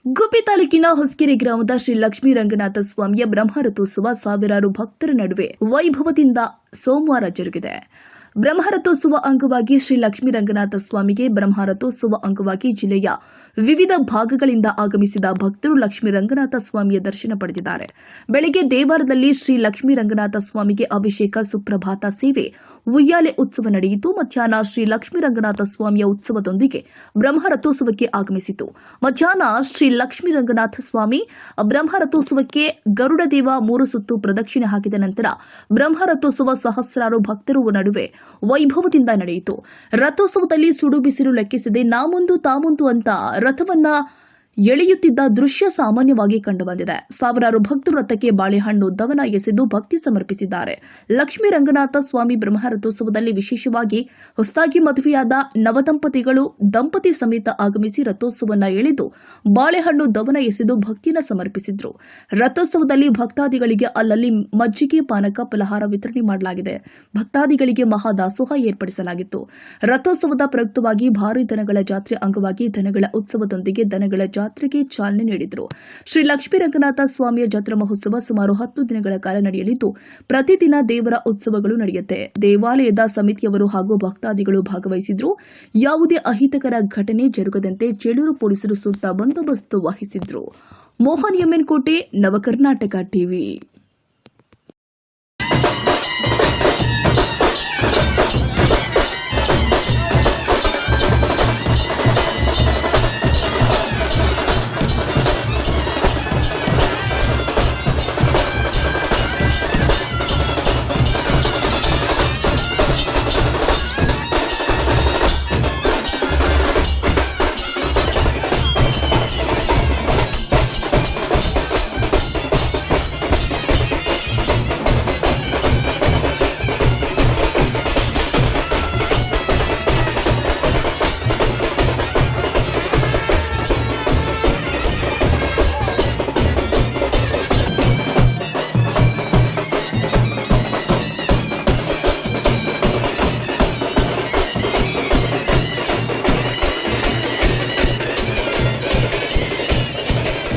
ಗುಬ್ಬಿ ತಾಲೂಕಿನ ಹೊಸಕೆರೆ ಗ್ರಾಮದ ಶ್ರೀ ಲಕ್ಷ್ಮೀ ರಂಗನಾಥ ಸ್ವಾಮಿಯ ಬ್ರಹ್ಮರಥೋತ್ಸವ ಸಾವಿರಾರು ಭಕ್ತರ ನಡುವೆ ವೈಭವದಿಂದ ಸೋಮವಾರ ಜರುಗಿದೆ. ಬ್ರಹ್ಮರಥೋತ್ಸವ ಅಂಗವಾಗಿ ಶ್ರೀ ಲಕ್ಷ್ಮೀ ರಂಗನಾಥ ಸ್ವಾಮಿಗೆ ಬ್ರಹ್ಮರಥೋತ್ಸವ ಅಂಗವಾಗಿ ಜಿಲ್ಲೆಯ ವಿವಿಧ ಭಾಗಗಳಿಂದ ಆಗಮಿಸಿದ ಭಕ್ತರು ಲಕ್ಷ್ಮೀ ರಂಗನಾಥ ಸ್ವಾಮಿಯ ದರ್ಶನ ಪಡೆದಿದ್ದಾರೆ. ಬೆಳಗ್ಗೆ ದೇವಾಲಯದಲ್ಲಿ ಶ್ರೀ ಲಕ್ಷ್ಮೀ ರಂಗನಾಥ ಸ್ವಾಮಿಗೆ ಅಭಿಷೇಕ, ಸುಪ್ರಭಾತ ಸೇವೆ, ಉಯ್ಯಾಲೆ ಉತ್ಸವ ನಡೆಯಿತು. ಮಧ್ಯಾಹ್ನ ಶ್ರೀ ಲಕ್ಷ್ಮೀ ರಂಗನಾಥ ಸ್ವಾಮಿಯ ಉತ್ಸವದೊಂದಿಗೆ ಬ್ರಹ್ಮರಥೋತ್ಸವಕ್ಕೆ ಆಗಮಿಸಿತು. ಮಧ್ಯಾಹ್ನ ಶ್ರೀ ಲಕ್ಷ್ಮೀ ರಂಗನಾಥ ಸ್ವಾಮಿ ಬ್ರಹ್ಮರಥೋತ್ಸವಕ್ಕೆ ಗರುಡ ದೇವ 3 ಸುತ್ತು ಪ್ರದಕ್ಷಿಣೆ ಹಾಕಿದ ನಂತರ ಬ್ರಹ್ಮರಥೋತ್ಸವ ಸಹಸ್ರಾರು ಭಕ್ತರ ನಡುವೆ ವೈಭವದಿಂದ ನಡೆಯಿತು. ರಥೋತ್ಸವದಲ್ಲಿ ಸುಡು ಬಿಸಿಲು ಲೆಕ್ಕಿಸದೆ ನಾ ಮುಂದು ತಾ ಮುಂದು ಅಂತ ರಥವನ್ನ ಎಳೆಯುತ್ತಿದ್ದ ದೃಶ್ಯ ಸಾಮಾನ್ಯವಾಗಿ ಕಂಡುಬಂದಿದೆ. ಸಾವಿರಾರು ಭಕ್ತರು ರಥಕ್ಕೆ ಬಾಳೆಹಣ್ಣು, ದವನ ಎಸೆದು ಭಕ್ತಿ ಸಮರ್ಪಿಸಿದ್ದಾರೆ. ಲಕ್ಷ್ಮೀ ರಂಗನಾಥ ಸ್ವಾಮಿ ಬ್ರಹ್ಮರಥೋತ್ಸವದಲ್ಲಿ ವಿಶೇಷವಾಗಿ ಹೊಸದಾಗಿ ಮದುವೆಯಾದ ನವದಂಪತಿಗಳು ದಂಪತಿ ಸಮೇತ ಆಗಮಿಸಿ ರಥೋತ್ಸವವನ್ನು ಎಳೆದು ಬಾಳೆಹಣ್ಣು, ದವನ ಎಸೆದು ಭಕ್ತಿಯನ್ನು ಸಮರ್ಪಿಸಿದ್ರು. ರಥೋತ್ಸವದಲ್ಲಿ ಭಕ್ತಾದಿಗಳಿಗೆ ಅಲ್ಲಲ್ಲಿ ಮಜ್ಜಿಗೆ, ಪಾನಕ, ಫಲಹಾರ ವಿತರಣೆ ಮಾಡಲಾಗಿದೆ. ಭಕ್ತಾದಿಗಳಿಗೆ ಮಹಾದಾಸೋಹ ಏರ್ಪಡಿಸಲಾಗಿತ್ತು. ರಥೋತ್ಸವದ ಪ್ರಯುಕ್ತವಾಗಿ ಭಾರೀ ದನಗಳ ಜಾತ್ರೆ ಅಂಗವಾಗಿ ದನಗಳ ಉತ್ಸವದೊಂದಿಗೆ ದನಗಳ ಜಾತ್ರೆಗೆ ಚಾಲನೆ ನೀಡಿದರು. ಶ್ರೀ ಲಕ್ಷ್ಮೀ ರಂಗನಾಥ ಸ್ವಾಮಿಯ ಜಾತ್ರಾ ಮಹೋತ್ಸವ ಸುಮಾರು 10 ದಿನಗಳ ಕಾಲ ನಡೆಯಲಿದ್ದು, ಪ್ರತಿದಿನ ದೇವರ ಉತ್ಸವಗಳು ನಡೆಯುತ್ತೆ. ದೇವಾಲಯದ ಸಮಿತಿಯವರು ಹಾಗೂ ಭಕ್ತಾದಿಗಳು ಭಾಗವಹಿಸಿದ್ರು. ಯಾವುದೇ ಅಹಿತಕರ ಘಟನೆ ಜರುಗದಂತೆ ಚೇಳೂರು ಪೊಲೀಸರು ಸೂಕ್ತ ಬಂದೋಬಸ್ತ್ ವಹಿಸಿದ್ರು. ಮೋಹನ್ ಎಮ್ಮೆನ್ ಕೋಟೆ, ನವಕರ್ನಾಟಕ ಟಿವಿ.